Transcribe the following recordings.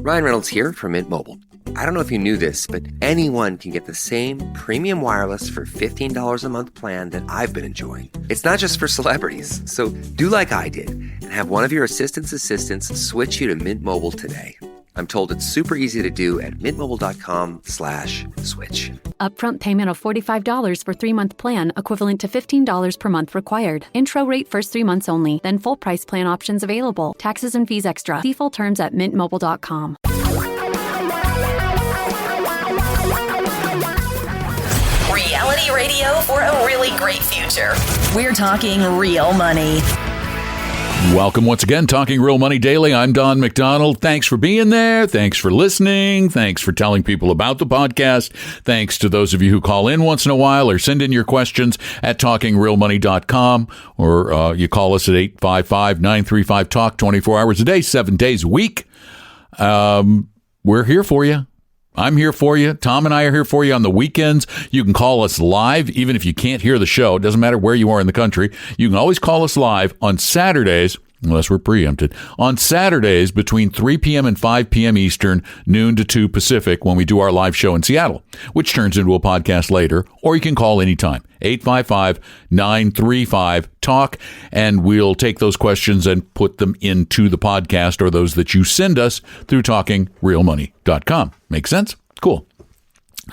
Ryan Reynolds here from Mint Mobile. I don't know if you knew this, but anyone can get the same premium wireless for $15 a month plan that I've been enjoying. It's not just for celebrities. So do like I did and have one of your assistants switch you to Mint Mobile today. I'm told it's super easy to do at mintmobile.com/switch. Upfront payment of $45 for 3-month plan, equivalent to $15 per month required. Intro rate first 3 months only, then full price plan options available. Taxes and fees extra. See full terms at mintmobile.com. Reality radio for a really great future. We're talking real money. Welcome once again, Talking Real Money Daily. I'm Don McDonald. Thanks for being there. Thanks for listening. Thanks for telling people about the podcast. Thanks to those of you who call in once in a while or send in your questions at talkingrealmoney.com, or you call us at 855-935-TALK 24 hours a day, 7 days a week. We're here for you. I'm here for you. Tom and I are here for you on the weekends. You can call us live, even if you can't hear the show. It doesn't matter where you are in the country. You can always call us live on Saturdays, unless we're preempted, on Saturdays between 3 p.m. and 5 p.m. Eastern, noon to 2 Pacific, when we do our live show in Seattle, which turns into a podcast later. Or you can call anytime, 855-935-TALK, and we'll take those questions and put them into the podcast, or those that you send us through talkingrealmoney.com. Make sense? Cool.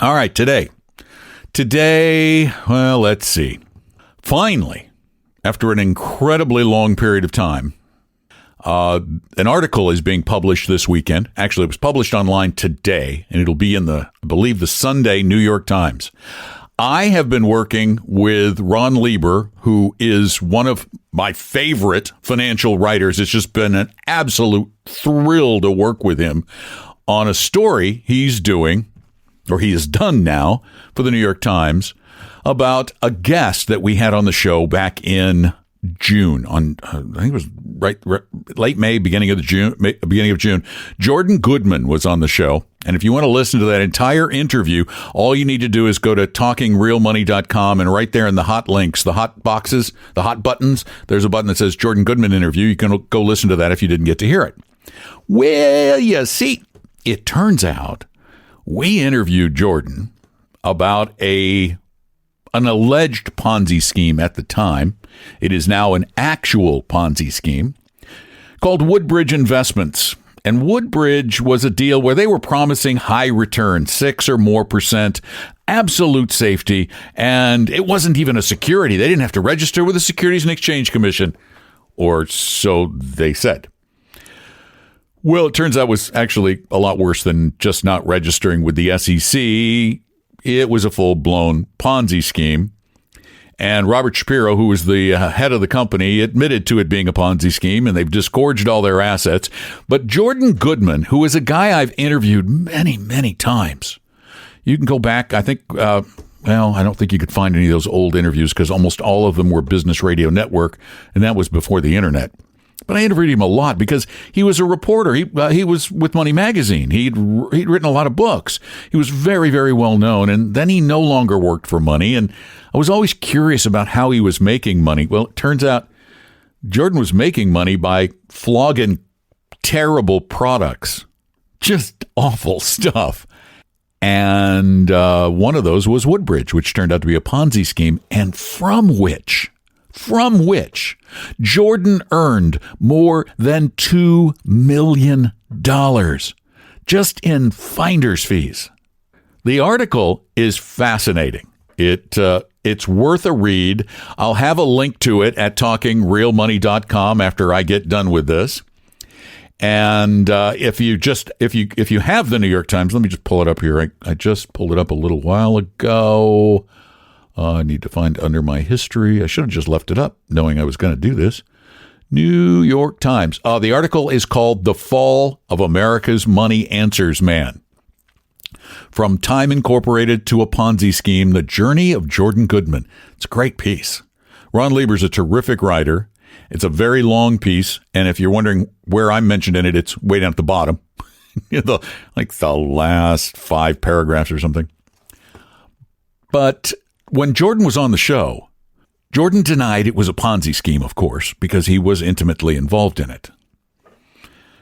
All right, today, well, let's see. Finally, after an incredibly long period of time, an article is being published this weekend. Actually, it was published online today, and it'll be in I believe, the Sunday New York Times. I have been working with Ron Lieber, who is one of my favorite financial writers. It's just been an absolute thrill to work with him on a story he's doing, or he has done now, for the New York Times, about a guest that we had on the show back in June, on I think it was late May, beginning of June. Jordan Goodman was on the show, and if you want to listen to that entire interview, all you need to do is go to talkingrealmoney.com, and right there in the hot links, the hot boxes, the hot buttons, there's a button that says Jordan Goodman interview. You can go listen to that if you didn't get to hear it. Well, you see, it turns out we interviewed Jordan about an alleged Ponzi scheme at the time. It is now an actual Ponzi scheme called Woodbridge Investments. And Woodbridge was a deal where they were promising high return, 6 or more %, absolute safety, and it wasn't even a security. They didn't have to register with the Securities and Exchange Commission, or so they said. Well, it turns out it was actually a lot worse than just not registering with the SEC. It was a full-blown Ponzi scheme. And Robert Shapiro, who was the head of the company, admitted to it being a Ponzi scheme, and they've disgorged all their assets. But Jordan Goodman, who is a guy I've interviewed many, many times, you can go back, I think, I don't think you could find any of those old interviews because almost all of them were Business Radio Network, and that was before the internet. But I interviewed him a lot because he was a reporter. He was with Money Magazine. He'd written a lot of books. He was very, very well known. And then he no longer worked for Money. And I was always curious about how he was making money. Well, it turns out Jordan was making money by flogging terrible products, just awful stuff. And one of those was Woodbridge, which turned out to be a Ponzi scheme, and from which Jordan earned more than $2 million just in finder's fees. The article is fascinating. It's worth a read. I'll have a link to it at talkingrealmoney.com after I get done with this. And if you have the New York Times, let me just pull it up here. I just pulled it up a little while ago. I need to find under my history. I should have just left it up, knowing I was going to do this. New York Times. The article is called "The Fall of America's Money Answers Man. From Time Incorporated to a Ponzi Scheme, The Journey of Jordan Goodman." It's a great piece. Ron Lieber's a terrific writer. It's a very long piece, and if you're wondering where I'm mentioned in it, it's way down at the bottom. the last 5 paragraphs or something. But when Jordan was on the show, Jordan denied it was a Ponzi scheme, of course, because he was intimately involved in it.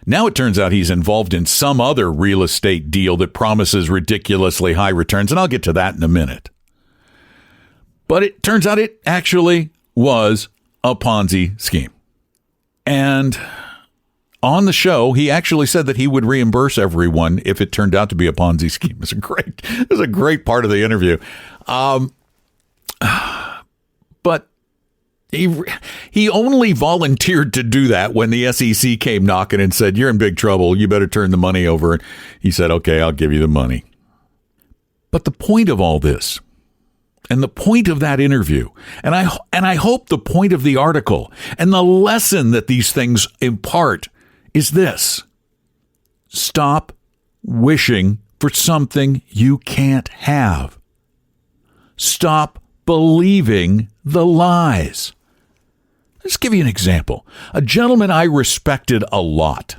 Now it turns out he's involved in some other real estate deal that promises ridiculously high returns, and I'll get to that in a minute. But it turns out it actually was a Ponzi scheme. And on the show, he actually said that he would reimburse everyone if it turned out to be a Ponzi scheme. It was a great part of the interview. But he only volunteered to do that when the SEC came knocking and said, "You're in big trouble. You better turn the money over." And he said, "Okay, I'll give you the money." But the point of all this, and the point of that interview, and I hope the point of the article and the lesson that these things impart is this: stop wishing for something you can't have. Stop believing the lies. Let's give you an example. A gentleman I respected a lot.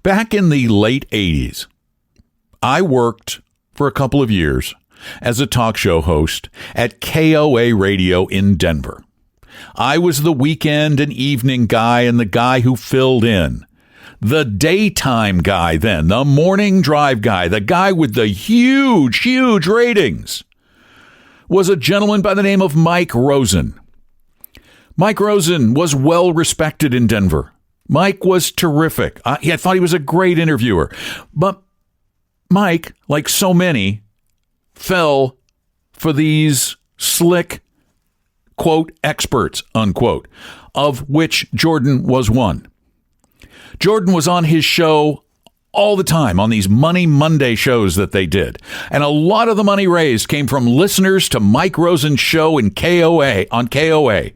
Back in the late 80s, I worked for a couple of years as a talk show host at KOA Radio in Denver. I was the weekend and evening guy and the guy who filled in. The daytime guy then, the morning drive guy, the guy with the huge ratings, was a gentleman by the name of Mike Rosen. Mike Rosen was well respected in Denver. Mike was terrific. I thought he was a great interviewer. But Mike, like so many, fell for these slick, quote, experts, unquote, of which Jordan was one. Jordan was on his show all the time on these Money Monday shows that they did. And a lot of the money raised came from listeners to Mike Rosen's show on KOA.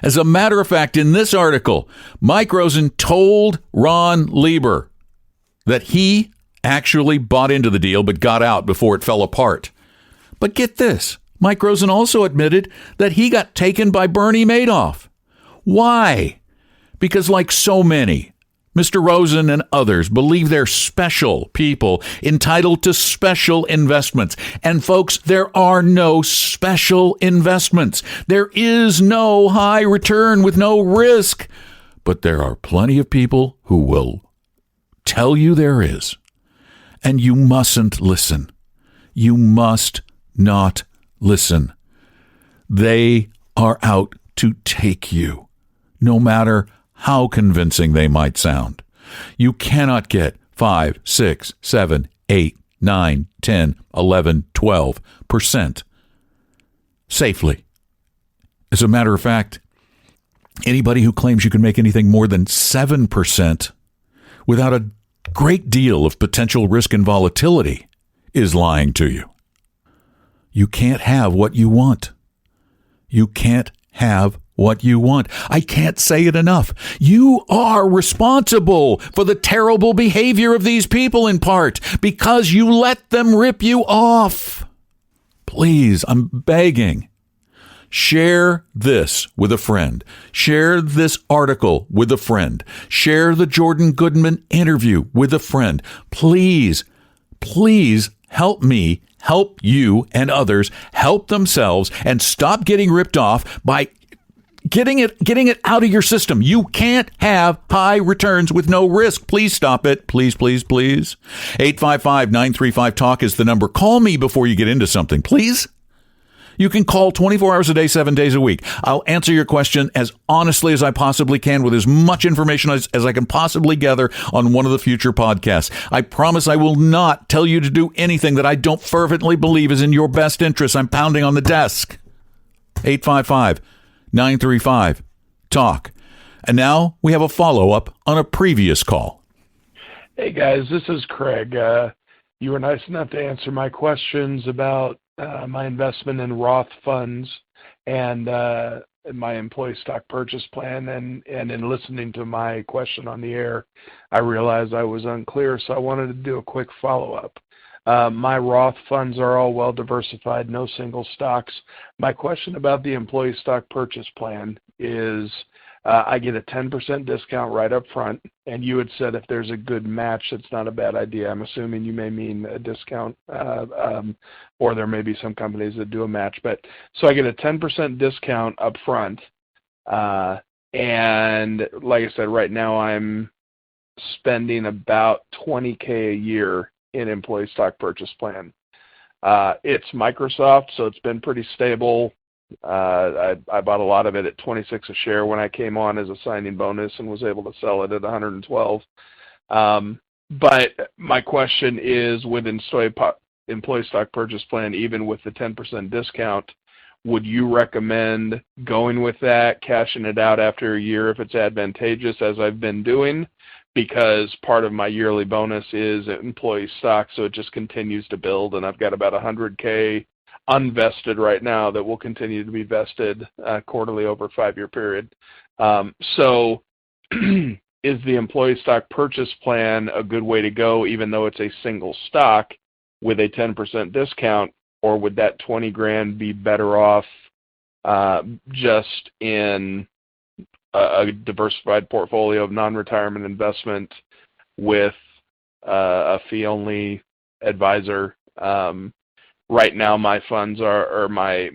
As a matter of fact, in this article, Mike Rosen told Ron Lieber that he actually bought into the deal but got out before it fell apart. But get this, Mike Rosen also admitted that he got taken by Bernie Madoff. Why? Because like so many, Mr. Rosen and others believe they're special people entitled to special investments. And folks, there are no special investments. There is no high return with no risk. But there are plenty of people who will tell you there is. And you mustn't listen. You must not listen. They are out to take you, no matter how convincing they might sound. You cannot get 5, 6, 7, 8, 9, 10, 11, 12% safely. As a matter of fact, anybody who claims you can make anything more than 7% without a great deal of potential risk and volatility is lying to you. You can't have what you want. You can't have what you want. I can't say it enough. You are responsible for the terrible behavior of these people in part because you let them rip you off. Please, I'm begging. Share this with a friend. Share this article with a friend. Share the Jordan Goodman interview with a friend. Please, please help me help you and others help themselves and stop getting ripped off by getting it out of your system. You can't have high returns with no risk. Please stop it. Please, please, please. 855-935-TALK is the number. Call me before you get into something, please. You can call 24 hours a day, 7 days a week. I'll answer your question as honestly as I possibly can with as much information as I can possibly gather on one of the future podcasts. I promise I will not tell you to do anything that I don't fervently believe is in your best interest. I'm pounding on the desk. 855-935-TALK. And now we have a follow-up on a previous call. Hey, guys, this is Craig. You were nice enough to answer my questions about my investment in Roth funds and my employee stock purchase plan. And in listening to my question on the air, I realized I was unclear, so I wanted to do a quick follow-up. My Roth funds are all well diversified, no single stocks. My question about the employee stock purchase plan is I get a 10% discount right up front, and you had said if there's a good match, it's not a bad idea. I'm assuming you may mean a discount, or there may be some companies that do a match. But so I get a 10% discount up front, and like I said, right now I'm spending about $20K a year in employee stock purchase plan. It's Microsoft, so it's been pretty stable. I bought a lot of it at 26 a share when I came on as a signing bonus and was able to sell it at 112. But my question is, with employee stock purchase plan, even with the 10% discount, would you recommend going with that, cashing it out after a year if it's advantageous, as I've been doing? Because part of my yearly bonus is employee stock, so it just continues to build, and I've got about 100K unvested right now that will continue to be vested quarterly over a 5-year period. So is the employee stock purchase plan a good way to go, even though it's a single stock with a 10% discount, or would that 20 grand be better off just in a diversified portfolio of non-retirement investment with a fee-only advisor? Right now, my funds or my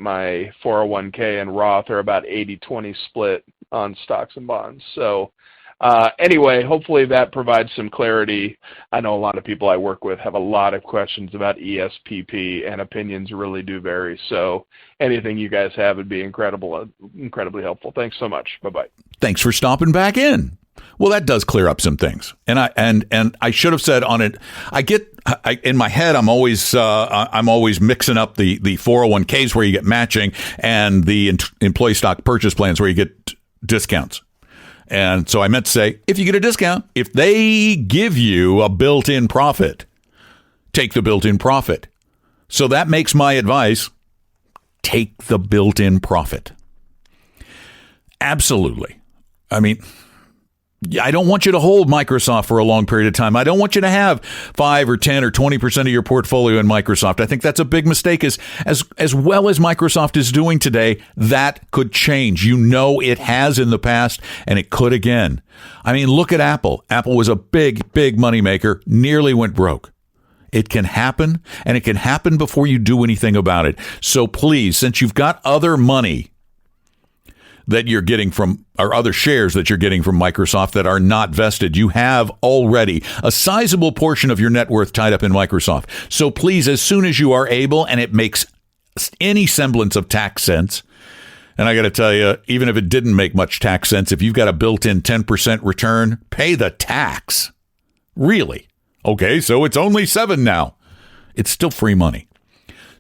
401k and Roth are about 80-20 split on stocks and bonds. So anyway, hopefully that provides some clarity. I know a lot of people I work with have a lot of questions about ESPP, and opinions really do vary. So anything you guys have would be incredibly helpful. Thanks so much. Bye-bye. Thanks for stopping back in. Well, that does clear up some things. And I should have said on it, in my head, I'm always mixing up the 401ks where you get matching and the employee stock purchase plans where you get discounts. And so I meant to say, if you get a discount, if they give you a built-in profit, take the built-in profit. So that makes my advice, take the built-in profit. Absolutely. I mean, I don't want you to hold Microsoft for a long period of time. I don't want you to have 5 or 10 or 20% of your portfolio in Microsoft. I think that's a big mistake. As well as Microsoft is doing today, that could change. You know it has in the past, and it could again. I mean, look at Apple. Apple was a big moneymaker, nearly went broke. It can happen, and it can happen before you do anything about it. So please, since you've got other money that you're getting from, or other shares that you're getting from Microsoft that are not vested, you have already a sizable portion of your net worth tied up in Microsoft. So please, as soon as you are able, and it makes any semblance of tax sense, and I got to tell you, even if it didn't make much tax sense, if you've got a built-in 10% return, pay the tax. Really? Okay, so it's only 7 now. It's still free money.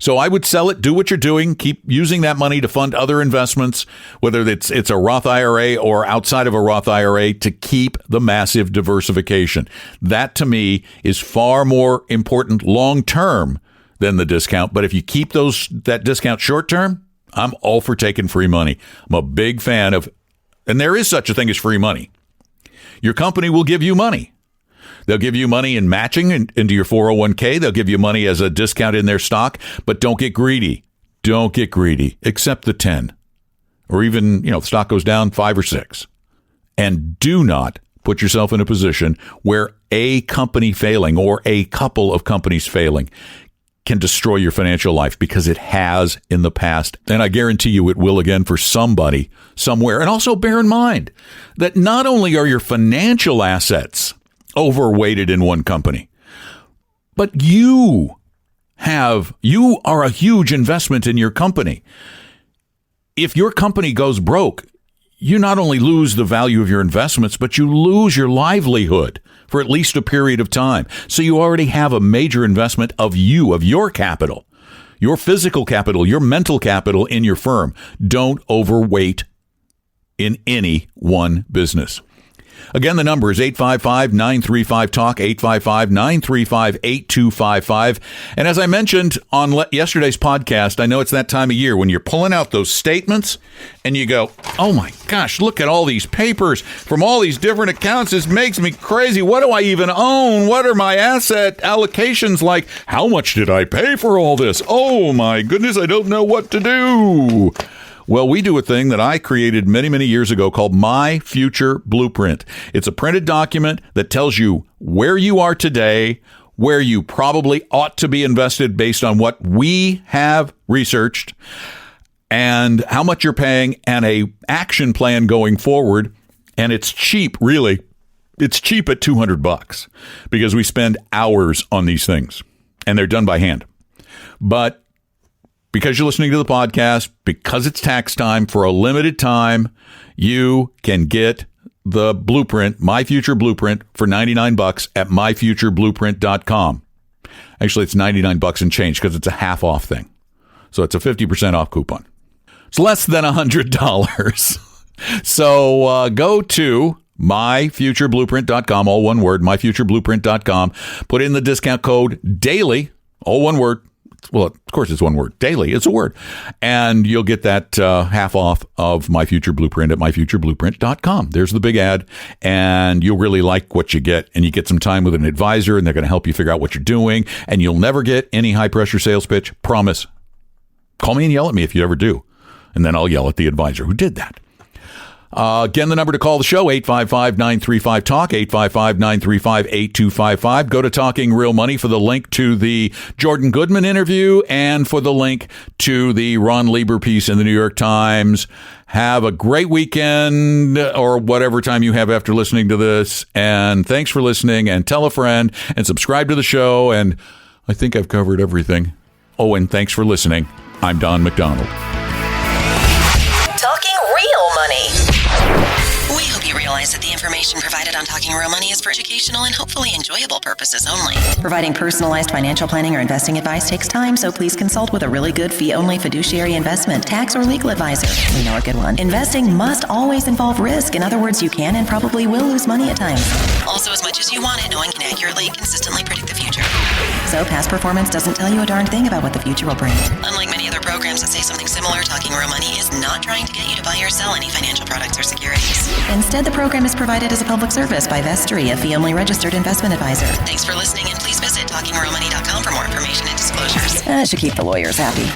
So I would sell it, do what you're doing, keep using that money to fund other investments, whether it's a Roth IRA or outside of a Roth IRA, to keep the massive diversification. That, to me, is far more important long-term than the discount. But if you keep that discount short-term, I'm all for taking free money. I'm a big fan of, and there is such a thing as free money. Your company will give you money. They'll give you money in matching into your 401k. They'll give you money as a discount in their stock, but don't get greedy. Don't get greedy. Accept the 10, or even, the stock goes down 5 or 6. And do not put yourself in a position where a company failing or a couple of companies failing can destroy your financial life, because it has in the past. And I guarantee you it will again for somebody somewhere. And also bear in mind that not only are your financial assets overweighted in one company, but you are a huge investment in your company. If your company goes broke, you not only lose the value of your investments, but you lose your livelihood for at least a period of time. So you already have a major investment of your capital, your physical capital, your mental capital in your firm. Don't overweight in any one business. Again, the number is 855-935-TALK, 855-935-8255. And as I mentioned on yesterday's podcast, I know it's that time of year when you're pulling out those statements and you go, oh my gosh, look at all these papers from all these different accounts. This makes me crazy. What do I even own? What are my asset allocations like? How much did I pay for all this? Oh my goodness, I don't know what to do. Well, we do a thing that I created many, many years ago called My Future Blueprint. It's a printed document that tells you where you are today, where you probably ought to be invested based on what we have researched, and how much you're paying, and a action plan going forward. And it's cheap, really. it's cheap at $200 because we spend hours on these things and they're done by hand. But because you're listening to the podcast, because it's tax time, for a limited time, you can get the blueprint, My Future Blueprint, for $99 at myfutureblueprint.com. Actually, it's $99 and change because it's a half off thing. So it's a 50% off coupon. It's less than $100. So go to myfutureblueprint.com, all one word, myfutureblueprint.com. Put in the discount code DAILY, all one word. Well, of course, it's one word. Daily, it's a word. And you'll get that half off of My Future Blueprint at myfutureblueprint.com. There's the big ad. And you'll really like what you get. And you get some time with an advisor, and they're going to help you figure out what you're doing. And you'll never get any high-pressure sales pitch. Promise. Call me and yell at me if you ever do. And then I'll yell at the advisor who did that. Again, the number to call the show, 855-935-TALK, 855-935-8255. Go to Talking Real Money for the link to the Jordan Goodman interview and for the link to the Ron Lieber piece in the New York Times. Have a great weekend or whatever time you have after listening to this. And thanks for listening, and tell a friend and subscribe to the show. And I think I've covered everything. Oh, and thanks for listening. I'm Don McDonald. Talking Real Money. We hope you realize that the information provided on Talking Real Money is for educational and hopefully enjoyable purposes only. Providing personalized financial planning or investing advice takes time, so please consult with a really good fee-only fiduciary investment, tax, or legal advisor. We know a good one. Investing must always involve risk. In other words, you can and probably will lose money at times. Also, as much as you want it, no one can accurately and consistently predict the future. So past performance doesn't tell you a darn thing about what the future will bring. Unlike many other programs that say something similar, Talking Real Money is not trying to get you to buy or sell any financial products or securities. Instead, the program is provided as a public service by Vestry, a fee-only registered investment advisor. Thanks for listening, and please visit talkingrealmoney.com for more information and disclosures. That should keep the lawyers happy.